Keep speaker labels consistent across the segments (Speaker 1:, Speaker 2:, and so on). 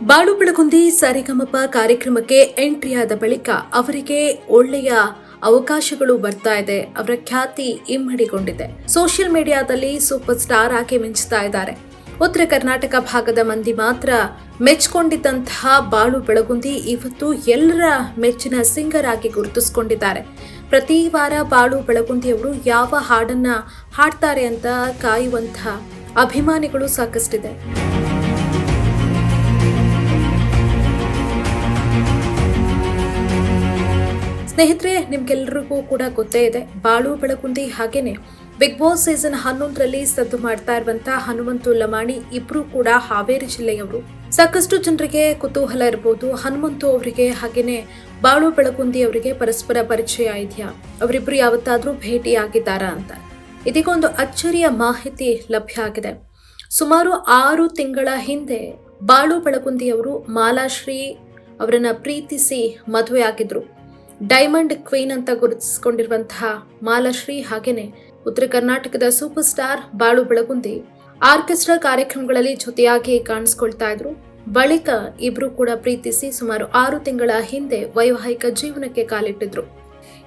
Speaker 1: ಬಾಳು ಬೆಳಗುಂದಿ ಸರಿಗಮಪ ಕಾರ್ಯಕ್ರಮಕ್ಕೆ ಎಂಟ್ರಿಯಾದ ಬಳಿಕ ಅವರಿಗೆ ಒಳ್ಳೆಯ ಅವಕಾಶಗಳು ಬರ್ತಾ ಇದೆ. ಅವರ ಖ್ಯಾತಿ ಇಮ್ಮಡಿಗೊಂಡಿದೆ. ಸೋಷಿಯಲ್ ಮೀಡಿಯಾದಲ್ಲಿ ಸೂಪರ್ ಸ್ಟಾರ್ ಆಗಿ ಮಿಂಚುತ್ತಾ ಇದ್ದಾರೆ. ಉತ್ತರ ಕರ್ನಾಟಕ ಭಾಗದ ಮಂದಿ ಮಾತ್ರ ಮೆಚ್ಚಿಕೊಂಡಿದ್ದಂತಹ ಬಾಳು ಬೆಳಗುಂದಿ ಇವತ್ತು ಎಲ್ಲರ ಮೆಚ್ಚಿನ ಸಿಂಗರ್ ಆಗಿ ಗುರುತಿಸಿಕೊಂಡಿದ್ದಾರೆ. ಪ್ರತಿ ವಾರ ಬಾಳು ಬೆಳಗುಂದಿ ಅವರು ಯಾವ ಹಾಡನ್ನ ಹಾಡ್ತಾರೆ ಅಂತ ಕಾಯುವಂತಹ ಅಭಿಮಾನಿಗಳು ಸಾಕಷ್ಟಿದೆ. ಸ್ನೇಹಿತರೆ, ನಿಮ್ಗೆಲ್ಲರಿಗೂ ಕೂಡ ಗೊತ್ತೇ ಇದೆ, ಬಾಳು ಬೆಳಗುಂದಿ ಹಾಗೇನೆ ಬಿಗ್ ಬಾಸ್ ಸೀಸನ್ 11ರಲ್ಲಿ ಸದ್ದು ಮಾಡ್ತಾ ಇರುವಂತಹ ಹನುಮಂತು ಲಮಾಣಿ ಇಬ್ರು ಕೂಡ ಹಾವೇರಿ ಜಿಲ್ಲೆಯವರು. ಸಾಕಷ್ಟು ಜನರಿಗೆ ಕುತೂಹಲ ಇರಬಹುದು, ಹನುಮಂತು ಅವರಿಗೆ ಹಾಗೇನೆ ಬಾಳು ಬೆಳಗುಂದಿ ಅವರಿಗೆ ಪರಸ್ಪರ ಪರಿಚಯ ಇದೆಯಾ, ಅವರಿಬ್ರು ಯಾವತ್ತಾದ್ರೂ ಭೇಟಿಯಾಗಿದ್ದಾರಾ ಅಂತ. ಇದೀಗ ಒಂದು ಅಚ್ಚರಿಯ ಮಾಹಿತಿ ಲಭ್ಯ ಆಗಿದೆ. ಸುಮಾರು 6 ತಿಂಗಳ ಹಿಂದೆ ಬಾಳು ಬೆಳಗುಂದಿ ಅವರು ಮಾಲಾಶ್ರೀ ಅವರನ್ನ ಪ್ರೀತಿಸಿ ಮದುವೆ ಆಗಿದ್ರು. ಡೈಮಂಡ್ ಕ್ವೀನ್ ಅಂತ ಗುರುತಿಸಿಕೊಂಡಿರುವಂತಹ ಮಾಲಾಶ್ರೀ ಹಾಗೇನೆ ಉತ್ತರ ಕರ್ನಾಟಕದ ಸೂಪರ್ ಸ್ಟಾರ್ ಬಾಳು ಬೆಳಗುಂದಿ ಆರ್ಕೆಸ್ಟ್ರಾ ಕಾರ್ಯಕ್ರಮಗಳಲ್ಲಿ ಜೊತೆಯಾಗಿ ಕಾಣಿಸ್ಕೊಳ್ತಾ ಇದ್ರು. ಬಳಿಕ ಇಬ್ರು ಕೂಡ ಪ್ರೀತಿಸಿ ಸುಮಾರು 6 ತಿಂಗಳ ಹಿಂದೆ ವೈವಾಹಿಕ ಜೀವನಕ್ಕೆ ಕಾಲಿಟ್ಟಿದ್ರು.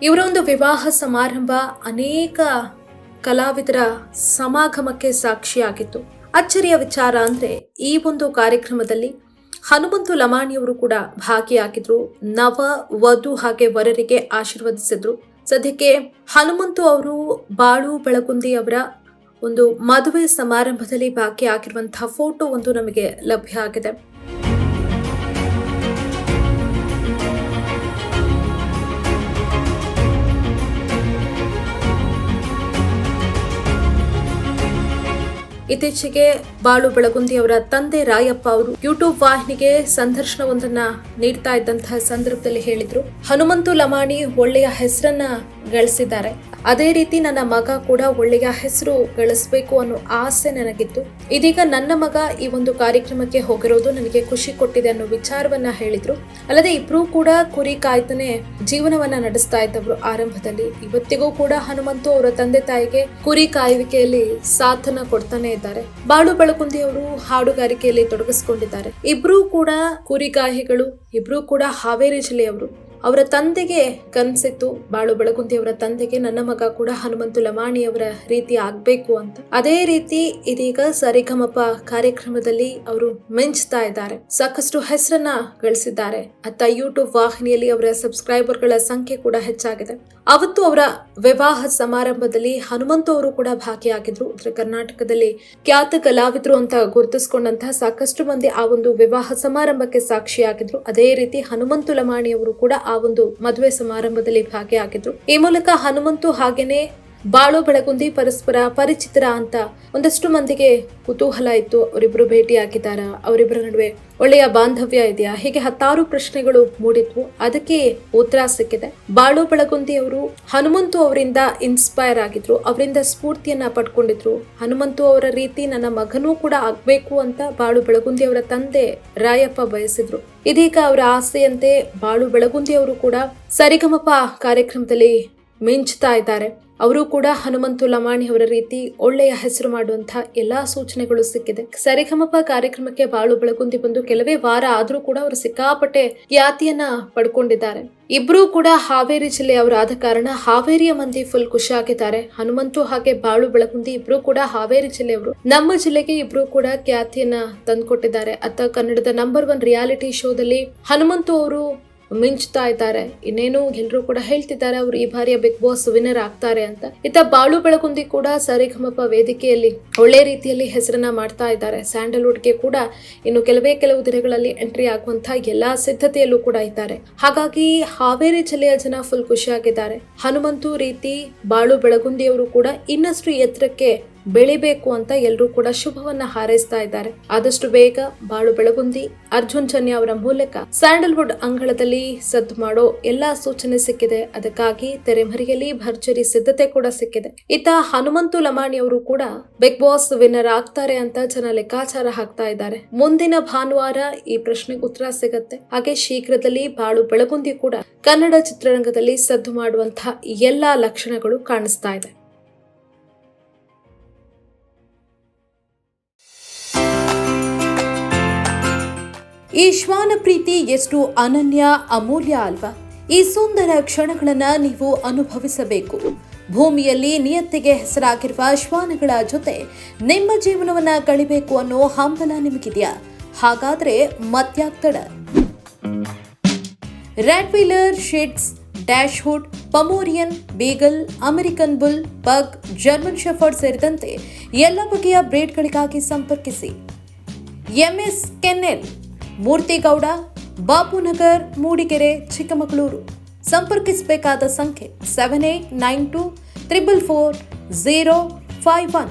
Speaker 1: ಇವರ ಒಂದು ವಿವಾಹ ಸಮಾರಂಭ ಅನೇಕ ಕಲಾವಿದರ ಸಮಾಗಮಕ್ಕೆ ಸಾಕ್ಷಿಯಾಗಿತ್ತು. ಅಚ್ಚರಿಯ ವಿಚಾರ ಅಂದ್ರೆ ಈ ಒಂದು ಕಾರ್ಯಕ್ರಮದಲ್ಲಿ ಹನುಮಂತು ಲಮಾಣಿಯವರು ಕೂಡ ಭಾಗಿಯಾಗಿದ್ರು. ನವ ವಧು ಹಾಗೆ ವರರಿಗೆ ಆಶೀರ್ವದಿಸಿದ್ರು. ಸದ್ಯಕ್ಕೆ ಹನುಮಂತು ಅವರು ಬಾಳು ಬೆಳಗುಂದಿ ಅವರ ಒಂದು ಮದುವೆ ಸಮಾರಂಭದಲ್ಲಿ ಭಾಗಿಯಾಗಿರುವಂತಹ ಫೋಟೋ ಒಂದು ನಮಗೆ ಲಭ್ಯ ಆಗಿದೆ. ಇತ್ತೀಚೆಗೆ ಬಾಳು ಬೆಳಗುಂದಿ ಅವರ ತಂದೆ ರಾಯಪ್ಪ ಅವರು ಯೂಟ್ಯೂಬ್ ವಾಹಿನಿಗೆ ಸಂದರ್ಶನವೊಂದನ್ನ ನೀಡ್ತಾ ಇದ್ದಂತಹ ಸಂದರ್ಭದಲ್ಲಿ ಹೇಳಿದ್ರು, ಹನುಮಂತು ಲಮಾಣಿ ಒಳ್ಳೆಯ ಹೆಸರನ್ನ ಗಳಿಸಿದ್ದಾರೆ, ಅದೇ ರೀತಿ ನನ್ನ ಮಗ ಕೂಡ ಒಳ್ಳೆಯ ಹೆಸರು ಗಳಿಸಬೇಕು ಅನ್ನೋ ಆಸೆ ನನಗಿತ್ತು. ಇದೀಗ ನನ್ನ ಮಗ ಈ ಒಂದು ಕಾರ್ಯಕ್ರಮಕ್ಕೆ ಹೋಗಿರೋದು ನನಗೆ ಖುಷಿ ಕೊಟ್ಟಿದೆ ಅನ್ನೋ ವಿಚಾರವನ್ನ ಹೇಳಿದ್ರು. ಅಲ್ಲದೆ ಇಬ್ರು ಕೂಡ ಕುರಿ ಕಾಯ್ತಾನೆ ಜೀವನವನ್ನ ನಡೆಸ್ತಾ ಇದ್ದವರು ಆರಂಭದಲ್ಲಿ. ಇವತ್ತಿಗೂ ಕೂಡ ಹನುಮಂತು ಅವರ ತಂದೆ ತಾಯಿಗೆ ಕುರಿ ಕಾಯುವಿಕೆಯಲ್ಲಿ ಸಾಥನ್ನ ಕೊಡ್ತಾನೆ ಇದ್ದಾರೆ. ಬಾಳು ಬೆಳಗುಂದಿ ಅವರು ಹಾಡುಗಾರಿಕೆಯಲ್ಲಿ ತೊಡಗಿಸಿಕೊಂಡಿದ್ದಾರೆ. ಇಬ್ರು ಕೂಡ ಕುರಿಗಾಹಿಗಳು, ಇಬ್ರು ಕೂಡ ಹಾವೇರಿ ಜಿಲ್ಲೆಯವರು. ಅವರ ತಂದೆಗೆ ಕನಸಿತ್ತು, ಬಾಳು ಬೆಳಗುಂದಿ ಅವರ ತಂದೆಗೆ ನನ್ನ ಮಗ ಕೂಡ ಹನುಮಂತು ಲಮಾಣಿ ಅವರ ರೀತಿ ಆಗ್ಬೇಕು ಅಂತ. ಅದೇ ರೀತಿ ಇದೀಗ ಸರಿಗಮಪ ಕಾರ್ಯಕ್ರಮದಲ್ಲಿ ಅವರು ಮಿಂಚ್ತಾ ಇದ್ದಾರೆ. ಸಾಕಷ್ಟು ಹೆಸರನ್ನ ಗಳಿಸಿದ್ದಾರೆ. ಅತ್ತ ಯೂಟ್ಯೂಬ್ ವಾಹಿನಿಯಲ್ಲಿ ಅವರ ಸಬ್ಸ್ಕ್ರೈಬರ್ಗಳ ಸಂಖ್ಯೆ ಕೂಡ ಹೆಚ್ಚಾಗಿದೆ. ಅವತ್ತು ಅವರ ವಿವಾಹ ಸಮಾರಂಭದಲ್ಲಿ ಹನುಮಂತು ಅವರು ಕೂಡ ಭಾಗಿಯಾಗಿದ್ರು. ಉತ್ತರ ಕರ್ನಾಟಕದಲ್ಲಿ ಖ್ಯಾತ ಕಲಾವಿದರು ಅಂತ ಗುರುತಿಸಿಕೊಂಡಂತಹ ಸಾಕಷ್ಟು ಮಂದಿ ಆ ಒಂದು ವಿವಾಹ ಸಮಾರಂಭಕ್ಕೆ ಸಾಕ್ಷಿಯಾಗಿದ್ರು. ಅದೇ ರೀತಿ ಹನುಮಂತು ಲಮಾಣಿ ಅವರು ಕೂಡ ಆ ಒಂದು ಮದುವೆ ಸಮಾರಂಭದಲ್ಲಿ ಭಾಗಿಯಾಗಿದ್ರು. ಈ ಮೂಲಕ ಹನುಮಂತು ಹಾಗೇನೆ ಬಾಳು ಬೆಳಗುಂದಿ ಪರಸ್ಪರ ಪರಿಚಿತರ ಅಂತ ಒಂದಷ್ಟು ಮಂದಿಗೆ ಕುತೂಹಲ ಇತ್ತು. ಅವರಿಬ್ರು ಭೇಟಿಯಾಗಿದ್ದಾರಾ, ಅವರಿಬ್ಬರ ನಡುವೆ ಒಳ್ಳೆಯ ಬಾಂಧವ್ಯ ಇದೆಯಾ, ಹೀಗೆ 10 ಪ್ರಶ್ನೆಗಳು ಮೂಡಿದ್ವು. ಅದಕ್ಕೆ ಉತ್ತರ ಸಿಕ್ಕಿದೆ. ಬಾಳು ಬೆಳಗುಂದಿ ಅವರು ಹನುಮಂತು ಅವರಿಂದ ಇನ್ಸ್ಪೈರ್ ಆಗಿದ್ರು, ಅವರಿಂದ ಸ್ಫೂರ್ತಿಯನ್ನ ಪಡ್ಕೊಂಡಿದ್ರು. ಹನುಮಂತು ಅವರ ರೀತಿ ನನ್ನ ಮಗನೂ ಕೂಡ ಆಗ್ಬೇಕು ಅಂತ ಬಾಳು ಬೆಳಗುಂದಿ ಅವರ ತಂದೆ ರಾಯಪ್ಪ ಬಯಸಿದ್ರು. ಇದೀಗ ಅವರ ಆಸೆಯಂತೆ ಬಾಳು ಬೆಳಗುಂದಿ ಅವರು ಕೂಡ ಸರಿಗಮಪ ಕಾರ್ಯಕ್ರಮದಲ್ಲಿ ಮಿಂಚ್ತಾ ಇದ್ದಾರೆ. ಅವರು ಕೂಡ ಹನುಮಂತು ಲಮಾಣಿ ಅವರ ರೀತಿ ಒಳ್ಳೆಯ ಹೆಸರು ಮಾಡುವಂತಹ ಎಲ್ಲಾ ಸೂಚನೆಗಳು ಸಿಕ್ಕಿದೆ. ಸರಿಗಮಪ ಕಾರ್ಯಕ್ರಮಕ್ಕೆ ಬಾಳು ಬೆಳಗುಂದಿ ಬಂದು ಕೆಲವೇ ವಾರ ಆದ್ರೂ ಕೂಡ ಅವರು ಸಿಕ್ಕಾಪಟ್ಟೆ ಖ್ಯಾತಿಯನ್ನ ಪಡ್ಕೊಂಡಿದ್ದಾರೆ. ಇಬ್ರು ಕೂಡ ಹಾವೇರಿ ಜಿಲ್ಲೆಯವರಾದ ಕಾರಣ ಹಾವೇರಿಯ ಮಂದಿ ಫುಲ್ ಖುಷಿಯಾಗಿದ್ದಾರೆ. ಹನುಮಂತು ಹಾಗೆ ಬಾಳು ಬೆಳಗುಂದಿ ಇಬ್ರು ಕೂಡ ಹಾವೇರಿ ಜಿಲ್ಲೆಯವರು. ನಮ್ಮ ಜಿಲ್ಲೆಗೆ ಇಬ್ರು ಕೂಡ ಖ್ಯಾತಿಯನ್ನ ತಂದುಕೊಟ್ಟಿದ್ದಾರೆ. ಅತ್ತ ಕನ್ನಡದ ನಂಬರ್ 1 ರಿಯಾಲಿಟಿ ಶೋದಲ್ಲಿ ಹನುಮಂತು ಅವರು ಮಿಂಚ್ತಾ ಇದ್ದಾರೆ. ಇನ್ನೇನು ಎಲ್ಲರೂ ಕೂಡ ಹೇಳ್ತಿದ್ದಾರೆ ಅವರು ಈ ಬಾರಿಯ ಬಿಗ್ ಬಾಸ್ ವಿನ್ನರ್ ಆಗ್ತಾರೆ ಅಂತ. ಇತ್ತ ಬಾಳು ಬೆಳಗುಂದಿ ಕೂಡ ಸರಿಗಮಪ ವೇದಿಕೆಯಲ್ಲಿ ಒಳ್ಳೆ ರೀತಿಯಲ್ಲಿ ಹೆಸರನ್ನ ಮಾಡ್ತಾ ಇದ್ದಾರೆ. ಸ್ಯಾಂಡಲ್ವುಡ್ಗೆ ಕೂಡ ಇನ್ನು ಕೆಲವು ದಿನಗಳಲ್ಲಿ ಎಂಟ್ರಿ ಆಗುವಂತಹ ಎಲ್ಲಾ ಸಿದ್ಧತೆಯಲ್ಲೂ ಕೂಡ ಇದ್ದಾರೆ. ಹಾಗಾಗಿ ಹಾವೇರಿ ಜಿಲ್ಲೆಯ ಜನ ಫುಲ್ ಖುಷಿಯಾಗಿದ್ದಾರೆ. ಹನುಮಂತು ರೀತಿ ಬಾಳು ಬೆಳಗುಂದಿ ಅವರು ಕೂಡ ಇನ್ನಷ್ಟು ಎತ್ತರಕ್ಕೆ ಬೆಳಿಬೇಕು ಅಂತ ಎಲ್ಲರೂ ಕೂಡ ಶುಭವನ್ನ ಹಾರೈಸ್ತಾ ಇದ್ದಾರೆ. ಆದಷ್ಟು ಬೇಗ ಬಾಳು ಬೆಳಗುಂದಿ ಅರ್ಜುನ್ ಜನ್ಯ ಅವರ ಮೂಲಕ ಸ್ಯಾಂಡಲ್ವುಡ್ ಅಂಗಳದಲ್ಲಿ ಸದ್ದು ಮಾಡೋ ಎಲ್ಲಾ ಸೂಚನೆ ಸಿಕ್ಕಿದೆ. ಅದಕ್ಕಾಗಿ ತೆರೆಮರೆಯಲ್ಲಿ ಭರ್ಜರಿ ಸಿದ್ಧತೆ ಕೂಡ ಸಿಕ್ಕಿದೆ. ಇತ್ತ ಹನುಮಂತು ಲಮಾಣಿ ಅವರು ಕೂಡ ಬಿಗ್ ಬಾಸ್ ವಿನ್ನರ್ ಆಗ್ತಾರೆ ಅಂತ ಜನ ಲೆಕ್ಕಾಚಾರ ಹಾಕ್ತಾ ಇದ್ದಾರೆ. ಮುಂದಿನ ಭಾನುವಾರ ಈ ಪ್ರಶ್ನೆಗೆ ಉತ್ತರ ಸಿಗತ್ತೆ. ಹಾಗೆ ಶೀಘ್ರದಲ್ಲಿ ಬಾಳು ಬೆಳಗುಂದಿ ಕೂಡ ಕನ್ನಡ ಚಿತ್ರರಂಗದಲ್ಲಿ ಸದ್ದು ಮಾಡುವಂತಹ ಎಲ್ಲಾ ಲಕ್ಷಣಗಳು ಕಾಣಿಸ್ತಾ ಇದೆ. ಈ ಶ್ವಾನ ಪ್ರೀತಿ ಎಷ್ಟು ಅನನ್ಯ, ಅಮೂಲ್ಯ ಅಲ್ವಾ? ಈ ಸುಂದರ ಕ್ಷಣಗಳನ್ನ ನೀವು ಅನುಭವಿಸಬೇಕು. ಭೂಮಿಯಲ್ಲಿ ನಿಯತ್ತಿಗೆ ಹೆಸರಾಗಿರುವ ಶ್ವಾನಗಳ ಜೊತೆ ನಿಮ್ಮ ಜೀವನವನ್ನ ಕಳಿಬೇಕು ಅನ್ನೋ ಹಂಬಲ ನಿಮಗಿದೆಯಾ? ಹಾಗಾದ್ರೆ ಮತ್ಯಾಗ್ತಡ? Rottweiler, shih tzus, dachshund, Pomeranian, beagle, American bull, pug, German shepherd ಸೇರಿದಂತೆ ಎಲ್ಲ ಬಗೆಯ ಬ್ರೀಡ್ಗಳಿಗಾಗಿ ಸಂಪರ್ಕಿಸಿ. MS kennel, Murthygowda, Bapunagar, Mudigere, Chikkamagaluru. ಸಂಪರ್ಕಿಸಬೇಕಾದ ಸಂಖ್ಯೆ 7892444051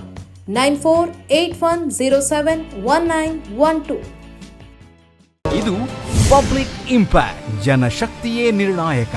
Speaker 1: 9481071912.
Speaker 2: ಇದು ಪಬ್ಲಿಕ್ ಇಂಪ್ಯಾಕ್ಟ್, ಜನಶಕ್ತಿಯೇ ನಿರ್ಣಾಯಕ.